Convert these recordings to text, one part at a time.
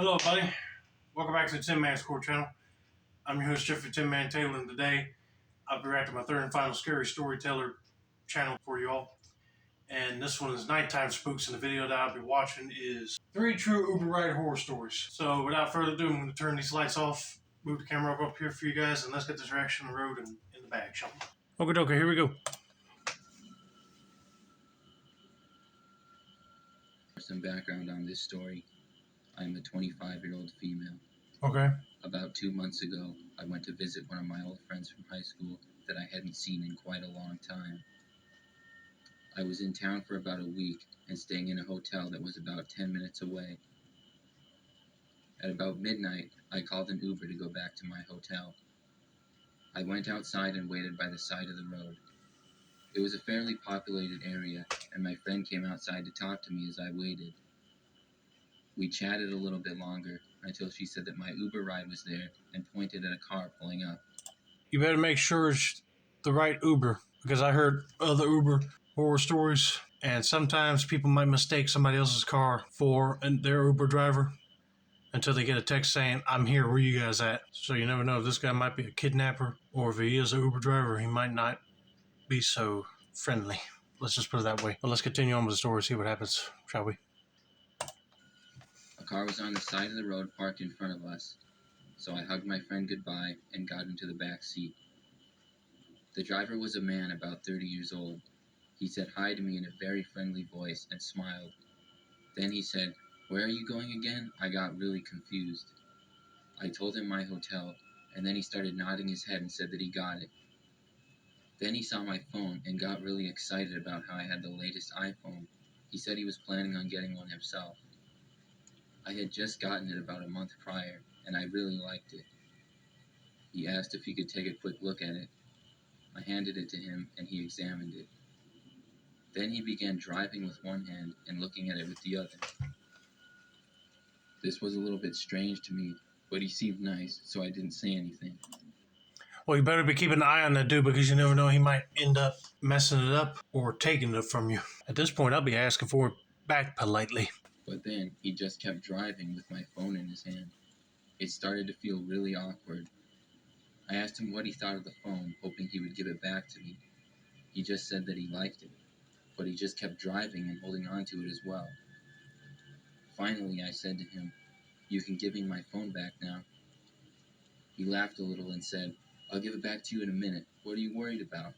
Hello, buddy. Welcome back to the Tin Man's Court channel. I'm your host, Jeffrey Tin Man Taylor, and today I'll be back to my third and final scary storyteller channel for you all. And this one is Night Time Spooks, and the video that I'll be watching is 3 true Uber ride horror stories. So without further ado, I'm going to turn these lights off, move the camera up here for you guys, and let's get this reaction on the road and in the bag, shall we? Okay, here we go. For some background on this story, I'm a 25-year-old female. Okay. About 2 months ago, I went to visit one of my old friends from high school that I hadn't seen in quite a long time. I was in town for about a week and staying in a hotel that was about 10 minutes away. At about midnight, I called an Uber to go back to my hotel. I went outside and waited by the side of the road. It was a fairly populated area, and my friend came outside to talk to me as I waited. We chatted a little bit longer until she said that my Uber ride was there and pointed at a car pulling up. You better make sure it's the right Uber, because I heard other Uber horror stories, and sometimes people might mistake somebody else's car for their Uber driver until they get a text saying, "I'm here, where you guys at?" So you never know if this guy might be a kidnapper, or if he is an Uber driver, he might not be so friendly. Let's just put it that way. But let's continue on with the story, see what happens, shall we? A car was on the side of the road parked in front of us, so I hugged my friend goodbye and got into the back seat. The driver was a man about 30 years old. He said hi to me in a very friendly voice and smiled. Then he said, "Where are you going again?" I got really confused. I told him my hotel, and then he started nodding his head and said that he got it. Then he saw my phone and got really excited about how I had the latest iPhone. He said he was planning on getting one himself. I had just gotten it about a month prior, and I really liked it. He asked if he could take a quick look at it. I handed it to him, and he examined it. Then he began driving with one hand and looking at it with the other. This was a little bit strange to me, but he seemed nice, so I didn't say anything. Well, you better be keeping an eye on that dude, because you never know, he might end up messing it up or taking it from you. At this point, I'll be asking for it back politely. But then he just kept driving with my phone in his hand. It started to feel really awkward. I asked him what he thought of the phone, hoping he would give it back to me. He just said that he liked it, but he just kept driving and holding on to it as well. Finally, I said to him, "You can give me my phone back now." He laughed a little and said, "I'll give it back to you in a minute. What are you worried about?"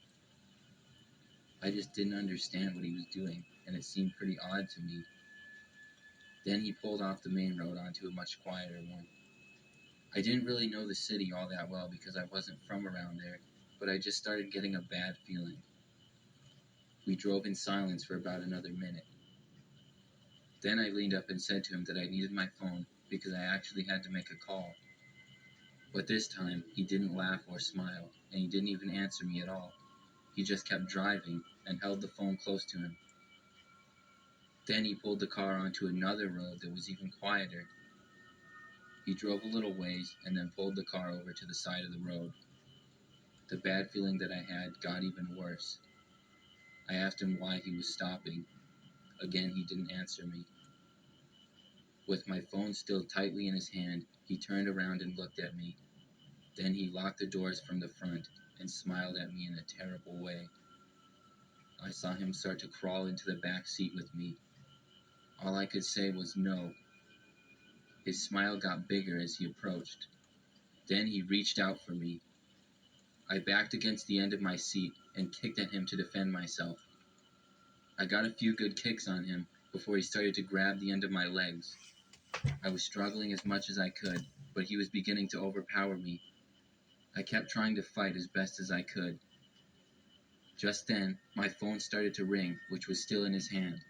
I just didn't understand what he was doing, and it seemed pretty odd to me. Then he pulled off the main road onto a much quieter one. I didn't really know the city all that well because I wasn't from around there, but I just started getting a bad feeling. We drove in silence for about another minute. Then I leaned up and said to him that I needed my phone because I actually had to make a call. But this time, he didn't laugh or smile, and he didn't even answer me at all. He just kept driving and held the phone close to him. Then he pulled the car onto another road that was even quieter. He drove a little ways and then pulled the car over to the side of the road. The bad feeling that I had got even worse. I asked him why he was stopping. Again, he didn't answer me. With my phone still tightly in his hand, he turned around and looked at me. Then he locked the doors from the front and smiled at me in a terrible way. I saw him start to crawl into the back seat with me. All I could say was no. His smile got bigger as he approached. Then he reached out for me. I backed against the end of my seat and kicked at him to defend myself. I got a few good kicks on him before he started to grab the end of my legs. I was struggling as much as I could, but he was beginning to overpower me. I kept trying to fight as best as I could. Just then, my phone started to ring, which was still in his hand.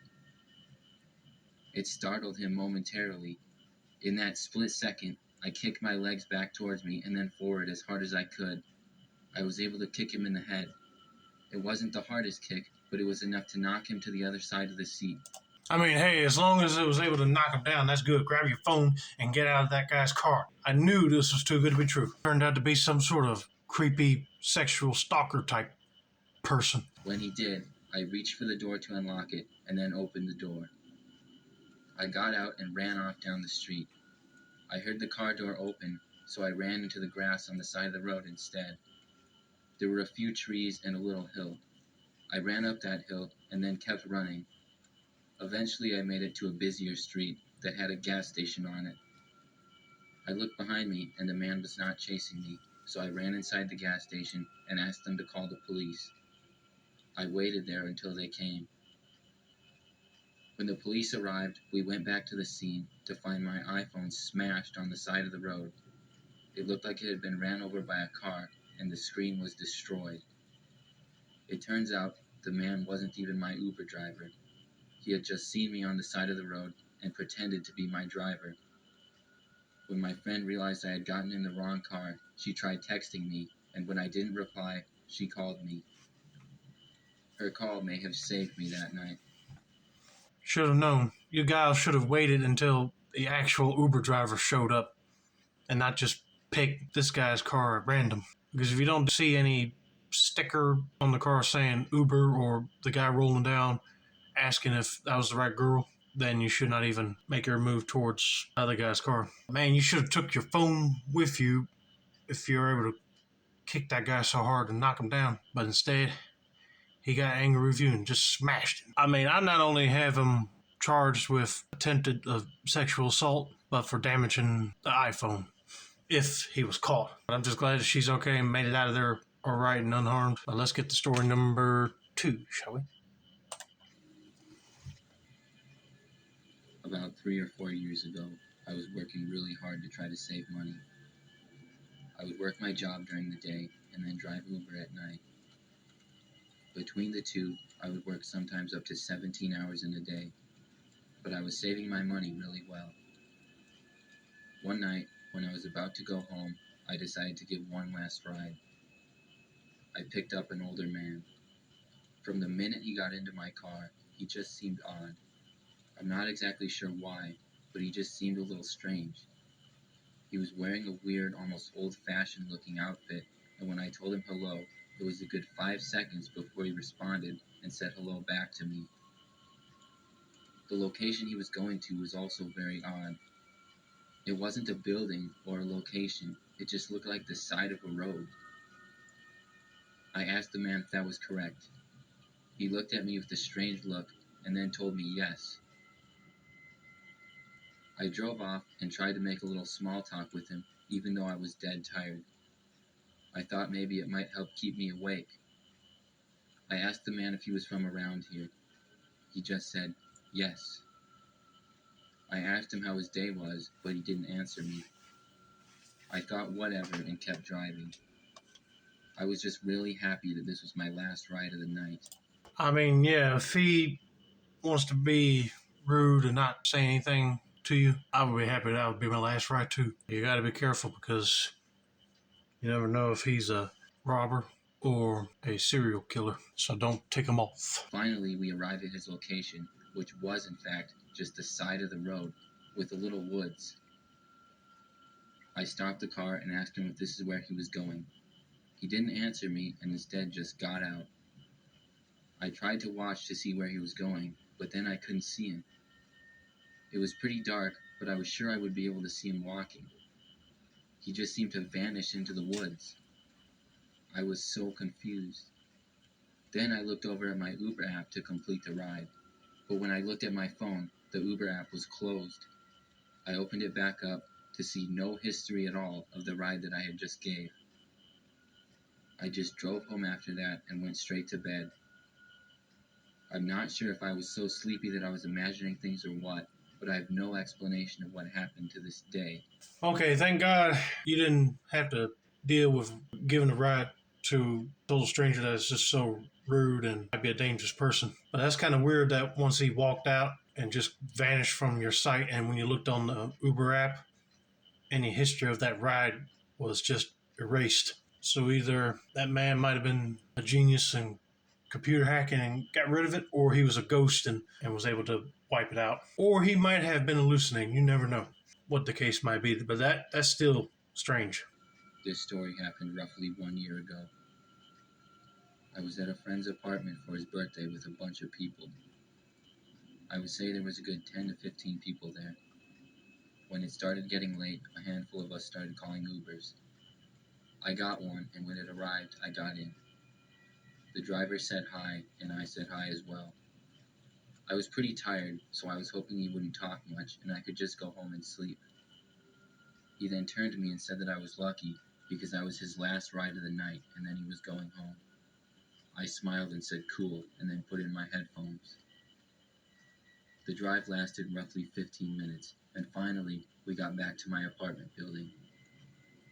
It startled him momentarily. In that split second, I kicked my legs back towards me and then forward as hard as I could. I was able to kick him in the head. It wasn't the hardest kick, but it was enough to knock him to the other side of the seat. I mean, hey, as long as it was able to knock him down, that's good. Grab your phone and get out of that guy's car. I knew this was too good to be true. Turned out to be some sort of creepy sexual stalker type person. When he did, I reached for the door to unlock it and then opened the door. I got out and ran off down the street. I heard the car door open, so I ran into the grass on the side of the road instead. There were a few trees and a little hill. I ran up that hill and then kept running. Eventually, I made it to a busier street that had a gas station on it. I looked behind me and the man was not chasing me, so I ran inside the gas station and asked them to call the police. I waited there until they came. When the police arrived, we went back to the scene to find my iPhone smashed on the side of the road. It looked like it had been ran over by a car and the screen was destroyed. It turns out the man wasn't even my Uber driver. He had just seen me on the side of the road and pretended to be my driver. When my friend realized I had gotten in the wrong car, she tried texting me, and when I didn't reply, she called me. Her call may have saved me that night. Should have known. You guys should have waited until the actual Uber driver showed up and not just pick this guy's car at random. Because if you don't see any sticker on the car saying Uber or the guy rolling down asking if that was the right girl, then you should not even make your move towards the other guy's car. Man, you should have took your phone with you if you were able to kick that guy so hard and knock him down. But instead, he got angry with you and just smashed him. I mean, I not only have him charged with attempted sexual assault, but for damaging the iPhone if he was caught. But I'm just glad that she's okay and made it out of there all right and unharmed. But let's get to story number 2, shall we? About 3 or 4 years ago, I was working really hard to try to save money. I would work my job during the day and then drive Uber at night. Between the two, I would work sometimes up to 17 hours in a day, but I was saving my money really well. One night, when I was about to go home, I decided to give one last ride. I picked up an older man. From the minute he got into my car, he just seemed odd. I'm not exactly sure why, but he just seemed a little strange. He was wearing a weird, almost old-fashioned looking outfit, and when I told him hello, it was a good 5 seconds before he responded and said hello back to me. The location he was going to was also very odd. It wasn't a building or a location, it just looked like the side of a road. I asked the man if that was correct. He looked at me with a strange look and then told me yes. I drove off and tried to make a little small talk with him, even though I was dead tired. I thought maybe it might help keep me awake. I asked the man if he was from around here. He just said, yes. I asked him how his day was, but he didn't answer me. I thought whatever and kept driving. I was just really happy that this was my last ride of the night. I mean, yeah, if he wants to be rude and not say anything to you, I would be happy that would be my last ride too. You got to be careful because you never know if he's a robber or a serial killer, so don't take him off. Finally, we arrived at his location, which was in fact just the side of the road with a little woods. I stopped the car and asked him if this is where he was going. He didn't answer me and instead just got out. I tried to watch to see where he was going, but then I couldn't see him. It was pretty dark, but I was sure I would be able to see him walking. He just seemed to vanish into the woods. I was so confused. Then I looked over at my Uber app to complete the ride, but when I looked at my phone, the Uber app was closed. I opened it back up to see no history at all of the ride that I had just gave. I just drove home after that and went straight to bed. I'm not sure if I was so sleepy that I was imagining things or what, but I have no explanation of what happened to this day. Okay, thank God you didn't have to deal with giving a ride to a total stranger that is just so rude and might be a dangerous person. But that's kind of weird that once he walked out and just vanished from your sight, and when you looked on the Uber app, any history of that ride was just erased. So either that man might have been a genius in computer hacking and got rid of it, or he was a ghost and was able to wipe it out. Or he might have been hallucinating. You never know what the case might be, but that's still strange. This story happened roughly 1 year ago. I was at a friend's apartment for his birthday with a bunch of people. I would say there was a good 10 to 15 people there. When it started getting late, a handful of us started calling Ubers. I got one, and when it arrived, I got in. The driver said hi, and I said hi as well. I was pretty tired, so I was hoping he wouldn't talk much and I could just go home and sleep. He then turned to me and said that I was lucky because I was his last ride of the night and then he was going home. I smiled and said cool and then put in my headphones. The drive lasted roughly 15 minutes and finally we got back to my apartment building.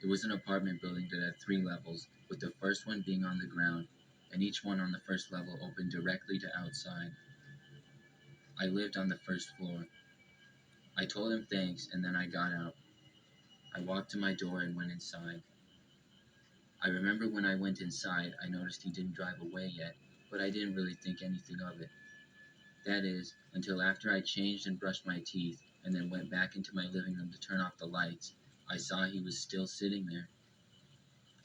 It was an apartment building that had 3 levels, with the first one being on the ground and each one on the first level opened directly to outside. I lived on the first floor. I told him thanks and then I got out. I walked to my door and went inside. I remember when I went inside, I noticed he didn't drive away yet, but I didn't really think anything of it. That is, until after I changed and brushed my teeth and then went back into my living room to turn off the lights, I saw he was still sitting there.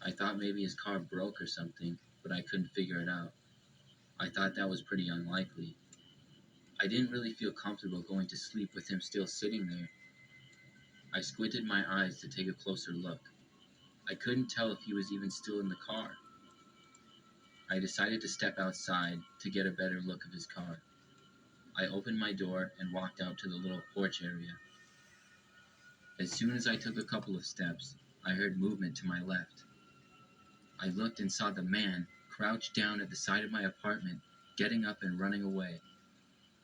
I thought maybe his car broke or something, but I couldn't figure it out. I thought that was pretty unlikely. I didn't really feel comfortable going to sleep with him still sitting there. I squinted my eyes to take a closer look. I couldn't tell if he was even still in the car. I decided to step outside to get a better look of his car. I opened my door and walked out to the little porch area. As soon as I took a couple of steps, I heard movement to my left. I looked and saw the man crouched down at the side of my apartment, getting up and running away.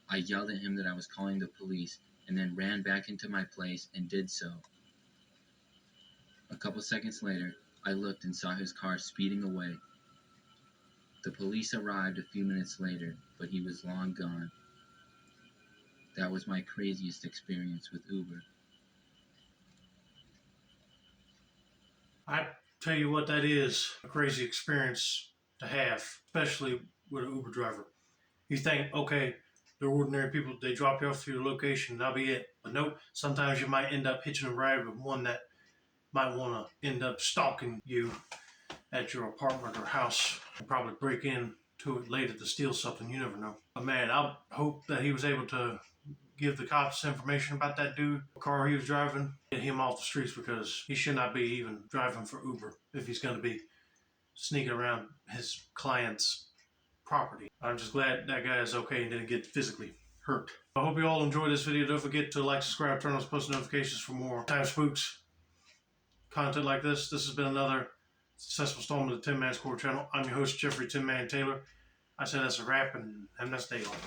I yelled at him that I was calling the police and then ran back into my place and did so. A couple seconds later, I looked and saw his car speeding away. The police arrived a few minutes later, but he was long gone. That was my craziest experience with Uber. I tell you what, that is a crazy experience to have, especially with an Uber driver. You think, okay, they're ordinary people, they drop you off to your location, that'll be it. But nope, sometimes you might end up hitching a ride with one that might want to end up stalking you at your apartment or house and probably break in to it later to steal something. You never know. But man, I hope that he was able to give the cops information about that dude, the car he was driving, get him off the streets because he should not be even driving for Uber if he's going to be sneaking around his client's property. I'm just glad that guy is okay and didn't get physically hurt. I hope you all enjoyed this video. Don't forget to like, subscribe, turn on post notifications for more Time Spooks content like this. This has been another successful installment of the Tin Man Score channel. I'm your host, Jeffrey Tin Man Taylor. I said that's a wrap, and have a nice day, all.